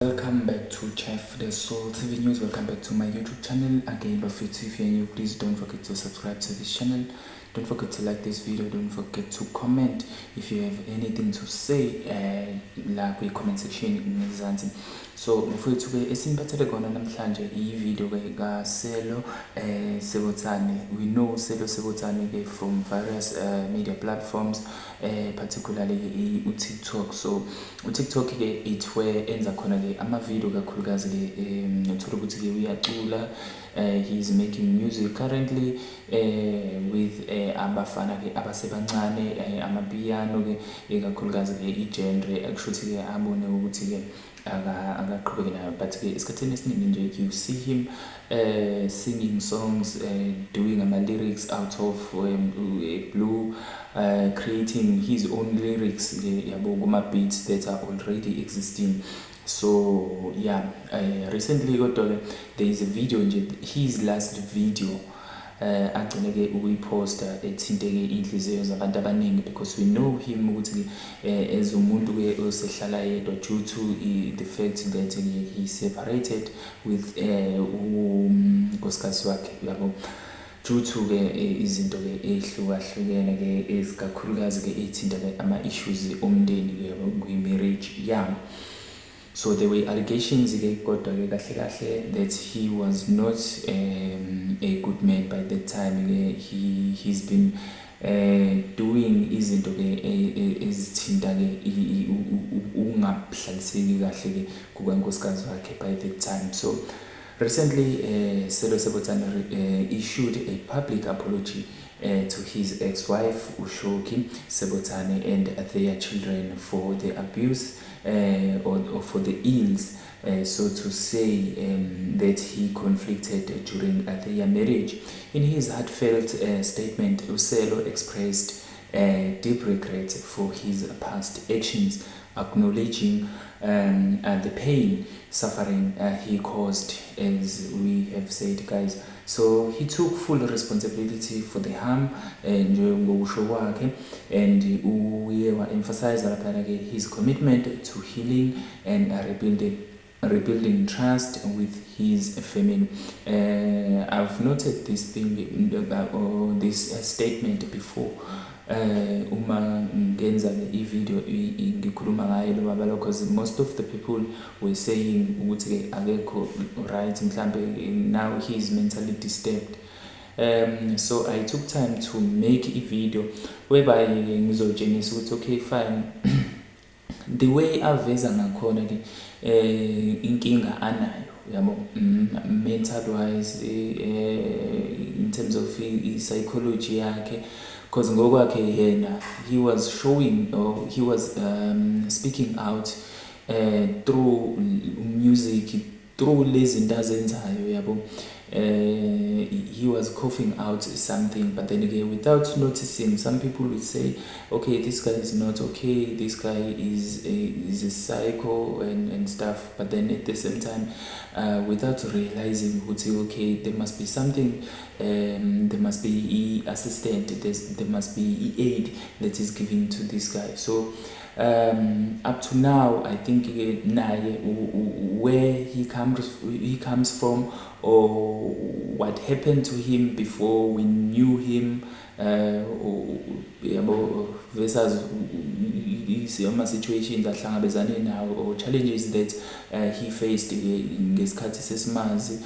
Welcome back to Chef the Soul TV News. Welcome back to my YouTube channel again. But if you're new, please don't forget to subscribe to this channel. Don't forget to like this video. Don't forget to comment if you have anything to say like we comment section ngezansi. So mfowethu ke esiniphathele kona namhlanje i-video ke ka Selo Sebotsane. We know Selo Sebotsane ke from various media platforms, particularly TikTok. So TikTok ke itwe enza khona ke ama video kakhulukazi ke uthola ukuthi ke uyacula. He's making music currently with abafana ke abasebancane, amapiano ke kakhulukazi ke i-genre akushuthi ke abone ukuthi ke akaqhubeke nayo, but ke isikhathini esiningi nje you see him singing songs, doing lyrics out of blue, creating his own lyrics yabo kuma beats that are already existing. So yeah, recently kodwa there is a video nje, his last video agcine ke ukuyiposta ethinteke inhliziyo zabantu abaningi, because we know him ukuthi as umuntu ke osehlala yedwa due to the fact that he separated with unkosikazi wakhe yabo, due to ke izinto ke ehlukahlukene ke ezikakhulukazi ke ethinta ke ama issues omndeni ke kwi marriage. Yeah, so there were allegations ke kodwa ke kahle that he was not a good man by that time. He's been doing izinto ke ezithinta ke ungahlaliseki kahle ke kukankosikazi wakhe by that time. So recently Selo Sebotsane issued a public apology to his ex-wife Ushoki Sebotsane and their children for the abuse or for the ills, so to say, that he conflicted during their marriage. In his heartfelt statement, Uselo expressed deep regret for his past actions, acknowledging the pain, suffering he caused, as we have said, guys. So he took full responsibility for the harm ngokusho kwakhe, and uye emphasize his commitment to healing and rebuilding trust with his family. I've noted this thing or this statement before. Uma ngenza le video ngikhuluma ngayo lo baba, because most of the people were saying ukuthi akekho right, mhlambe now he is mentally disturbed. So I took time to make a video whereby ngizotshengisa ukuthi okay fine, the way aveza ngakhona ke inkinga anayo yabo, mental wise, in terms of psychology yakhe, because ngokwakhe yena he was showing, or he was speaking out through music, through lezi zinto azenzayo yabo. He was coughing out something, but then again without noticing, some people would say okay, this guy is not okay, this guy is a psycho and stuff, but then at the same time without realizing okay, there must be something, there must be assistant, there must be aid that is given to this guy. So up to now I think where he comes from, or what happened to him before we knew him, versus ama situations ahlangabezane nawo, or challenges that he faced ngesikhathi sesimazi,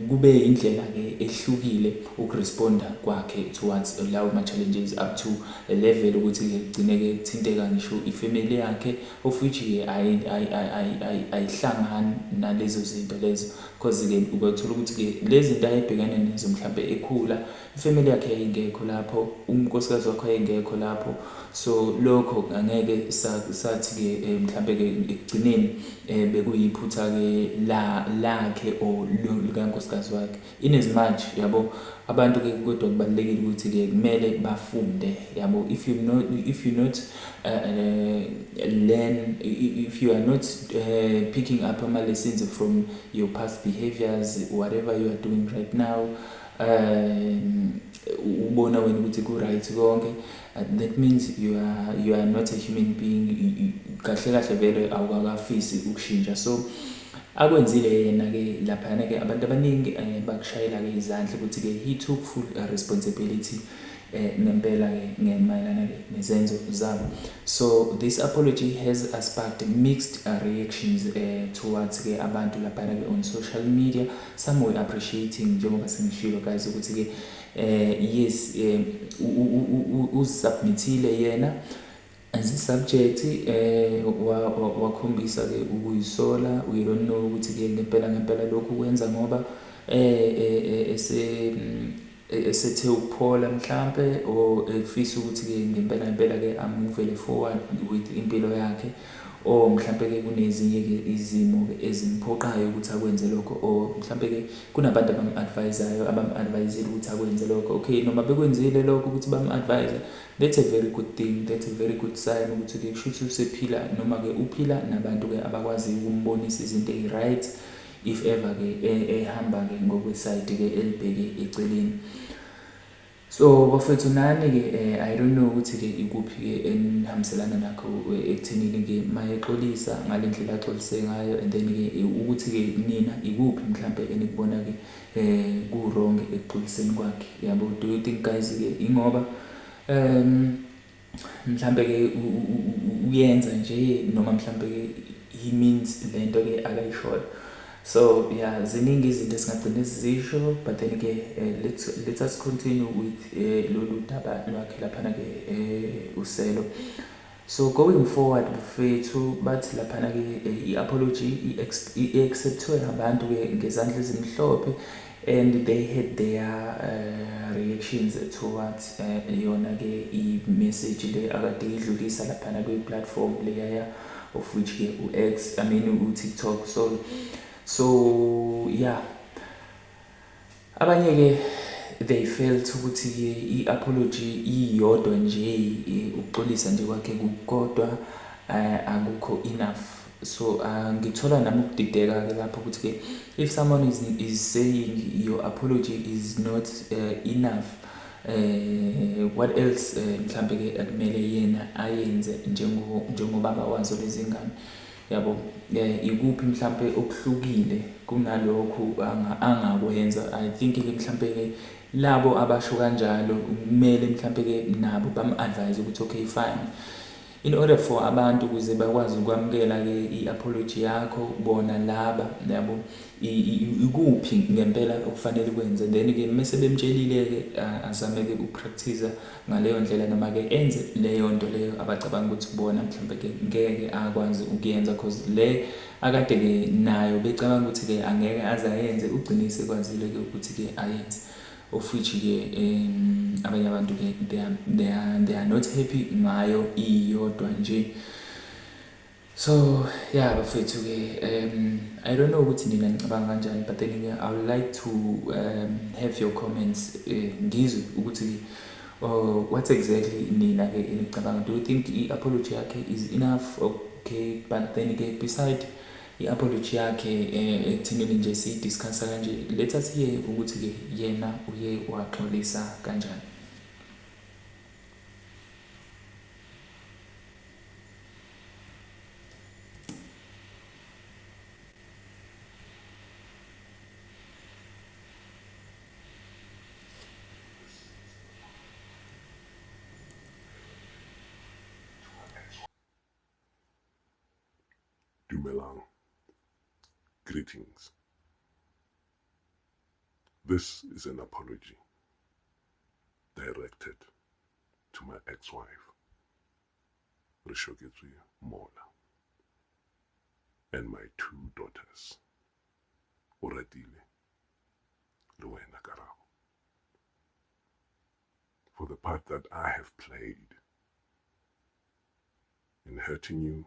kube indlela ke ehlukile ukuresponda kwakhe towards lawo ma challenges, up to a level ukuthi ke gcine ke kuthinteka ngisho ifamily yakhe, of which ke ayihlangani nalezo zinto lezo, because ke ukuthola ukuthi ke lezi zinto ayibhekane nazo mhlambe ekhula ifamily yakhe ayingekho lapho, unkosikazi wakhe ayingekho lapho. So lokho angeke sathi ke mhlambe ke ekugcineni bekuyiphutha ke lakhe or likankosikazi wakhe, in as much yabo abantu ke kodwa kubalekile ukuthi ke kumele bafunde yabo. If you not learn, if you are not picking up ama lessons from your past behaviors, whatever you are doing right now, ubona wena ukuthi ku-right konke, that means you are not a human being. Kahle kahle vele awukakafisi ukushintsha. So akwenzile yena-ke laphana-ke abantu abaningi bakushayela-ke izandla ukuthi-ke he took full responsibility ngempela-ke mayelana-ke nezenzo zabo. So this apology has sparked mixed reactions towards-ke abantu laphana-ke on social media. Some were appreciating, njengoba sengishilo guys, ukuthi-ke yes, uzisubmithile yena as a subject, wakhombisa-ke ukuyisola. We don't know ukuthi-ke ngempela lokhu kwenza ngoba esethe ukuphola mhlampe, or efisa ukuthi-ke ngempela-ke amuvele forward with impilo yakhe, or mhlampe-ke kunezinye-ke izimo-ke ezimphoqayo ukuthi akwenze lokho, or mhlampe-ke kunabantu abam-advisayo ukuthi akwenze lokho. Okay, noma bekwenzile lokho ukuthi bam-advise, that's a very good thing, that's a very good sign ukuthi-ke kushuthi usephila, noma-ke uphila nabantu-ke abakwaziyo ukumbonisa izinto eyi-right, if ever-ke ehamba-ke ngokwesayidi-ke elibheke eceleni. So bafethu nani-ke I don't know ukuthi-ke ikuphi-ke enihambiselana nakho ekuthenini-ke mayexolisa ngale ndlela axolise ngayo, and then-ke ukuthi-ke nina ikuphi mhlampe enikubona-ke ku-wrong ekuxoliseni kwakhe, yabo. Do you think guys-ke ingoba mhlampe-ke uyenza nje, noma mhlampe-ke he means lento-ke akayishoyo? So yeah, ziningi izinto esingagcina sizisho, but then-ke let us continue with lolu daba lwakhe laphana-ke uSelo. So going forward bafethu, bathi laphana-ke i-apology i-acceptwe abantu-ke ngezandla ezimhlophe, and they had their reactions towards yona-ke i-message le akade idlulisa laphana kwi-platform leyaya, of which-ke u-X, I mean u-TikTok, sorry. So yeah, abanye-ke they felt ukuthi-ke i-apology iyodwa nje, ukuxolisa nje kwakhe kukodwa akukho enough. So ngithola nami ukudideka-ke lapho ukuthi-ke if someone is saying your apology is not enough, what else mhlampe-ke akumele yena ayenze njengobaba wazo lezi ngane, yabo. Ikuphi mhlampe okuhlukile kunalokhu angakwenza? I think-ke mhlampe-ke labo abasho kanjalo kumele mhlampe-ke nabo bam-advise ukuthi okay fine, in order for abantu ukuze bakwazi ukwamukela-ke i-apology yakho, bona laba, yabo, ikuphi ngempela okufanele kwenze. Then-ke mese bemtshelile-ke azame-ke ukupractice ngaleyo ndlela, noma-ke enze leyo nto leyo abacabanga ukuthi bona mhlampe-ke ngeke akwazi ukuyenza, cause le akade-ke nayo becabanga ukuthi-ke angeke aze ayenze, ugcine sekwazile-ke ukuthi-ke ayenze, of which-ke abanye abantu-ke they are not happy ngayo iyodwa nje. So yeah bafethu-ke I don't know ukuthi nina ngicabanga kanjani, but then I would like to have your comments, ngizwe ukuthi what exactly nina-ke enicabanga. Do you think i-apology yakhe is enough? Okay, but then-ke beside i-apology yakhe ekuthenini nje siyidiscussa kanje, let us hear ukuthi-ke yena uye waxolisa kanjani. Dumelang. Greetings. This is an apology directed to my ex-wife, Rishoketswe Mola, and my two daughters, Oratile, Luena Karabo, for the part that I have played in hurting you,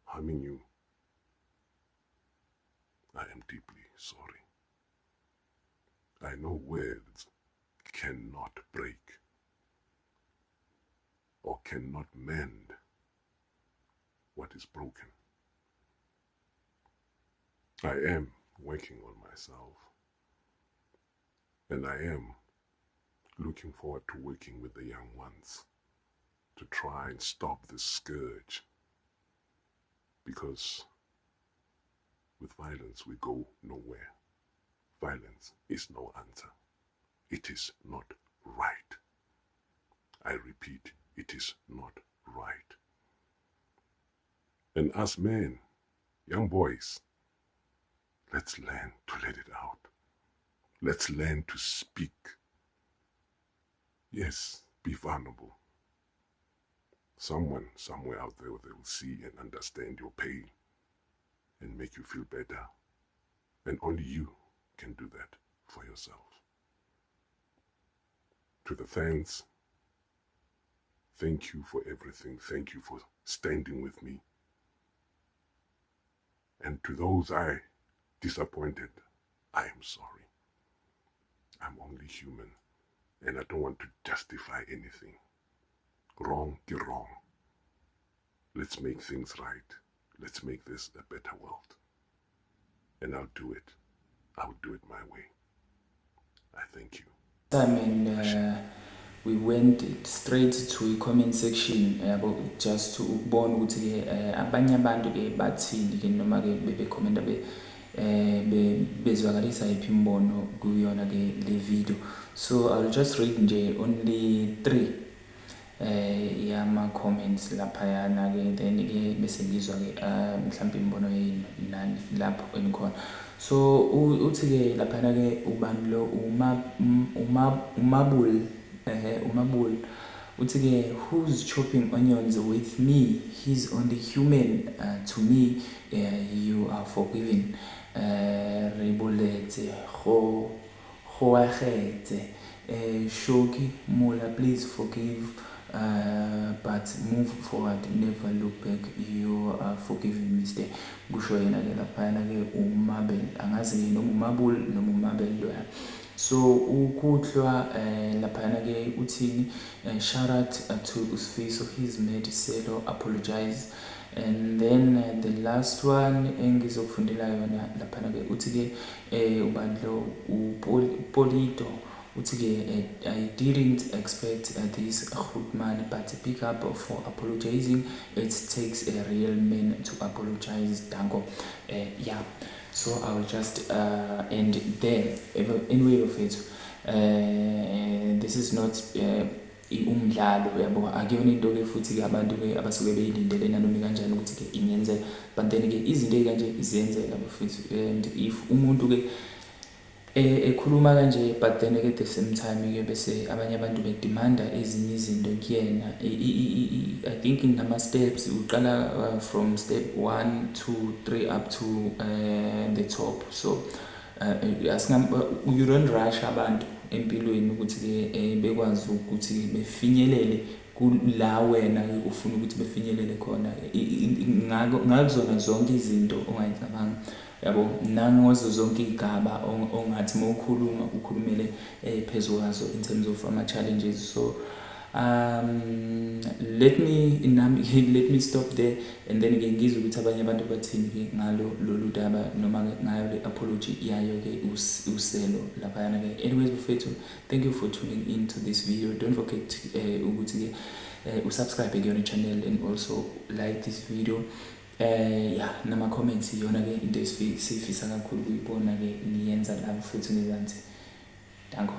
harming you. I am deeply sorry. I know words cannot break or cannot mend what is broken. I am working on myself, And I am looking forward to working with the young ones to try and stop this scourge, because with violence we go nowhere. Violence is no answer. It is not right. I repeat, it is not right. And as men, young boys, let's learn to let it out. Let's learn to speak. Yes, be vulnerable. Someone somewhere out there, they will see and understand your pain and make you feel better. And only you can do that for yourself. To the fans, thank you for everything. Thank you for standing with me. And to those I disappointed, I am sorry. I'm only human, and I don't want to justify anything. Wrong is wrong. Let's make things right. Let's make this a better world. And I'll do it. I'll do it my way. I thank you. And we went straight to comment section just to ukubona ukuthi abanye abantu ke bathini ke noma ke bebekhomenta bezwakalisa iphi imbono kuyona ke le video. So I'll just read nje only 3 yama comments lapha yana ke, then ke bese ngizwa ke mhlawumbe imbono yenu nani lapho enikhona. So uthi ke lapha ke ubani lo umabul uthi ke, who's chopping onions with me? He's only human. To me, you are forgiven. Reboletse Khoagetse Shoki Mula, please forgive, but move forward, never look back. You are forgiven, Mr. Kusho yena ke lapha ke umabel, angazi noma umabul noma umabel lo. So ukuhlwa lapha ke uthini, shout out to Usfiso, he's made Selo apologize. And then the last one engizofundela yona lapha ke uthi ke ubandlo uPolito uthi ke, I didn't expect this Grootman, but pick up for apologizing. It takes a real man to apologize. Danko. Yeah, so I'll just end there. Anyway of it, this is not umdlalo yabo, akuyona into ke futhi ke abantu ke abasuke beyilindele noma kanjani ukuthi ke ingenzeka, but then ke izinto ekanje ziyenzeka futhi. And if umuntu ke ekhuluma kanje, but then at the same time ke bese abanye abantu bedemanda ezinye izinto kuyena, I think in nama steps uqala from step 1 2 3 up to the top. So you don't rush abantu empilweni ukuthi ke bekwazi ukuthi befinyelele kula wena ufuna ukuthi befinyelele khona, ngakuzona zonke izinto ongayicabanga yabo, nangozo zonke igaba ongathi mawukhuluma ukhulumele phezulu kwazo in terms of ama challenges. So let me stop there, and then again ngizwe ukuthi abanye abantu bathini ke ngalo lolu daba noma ngayo le apology yayo ke uselo lapha yana ke. Anyways befethu, thank you for tuning in to this video. Don't forget ukuthi ke usubscribe kuyona channel and also like this video. Yeah, nama comments yona ke into esifisa kakhulu kuyibona ke niyenza lapho futhi ngizansi. Danko.